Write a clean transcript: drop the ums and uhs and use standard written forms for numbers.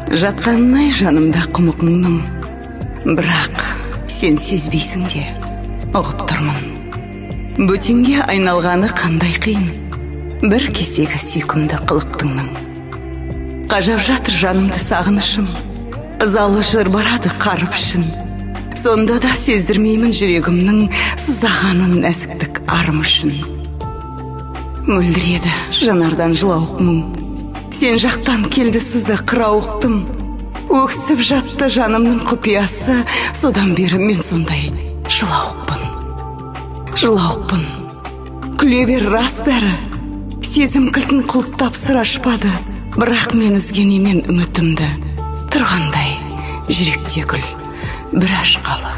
Жатқаннай жанымда құмық мұңым, бірақ сен сезбейсің де, ұғып тұрмын. Бөтенге айналғаны қандай қиын, бір кесегі сүйкімді қылықтыңның. Қажап жатыр жанымды сағынышым, ызалы жыр барады қарып ішін. Сонда да сездірмеймін жүрегімнің сыздағанын нәзіктік арым үшін. Мөлдіреді жанардан жылауық мұң, сен жақтан келді сызды қырауықтым. Өксіп жатты жанымның құпиясы, содан бері мен сондай жылауықпын. Жылауықпын, күле бер рас бәрі, сезім кілтін құлыптап сыр ашпады. Бірақ мен үзген емен үмітімді, тұрғандай жүректе гүл бір ашқалы.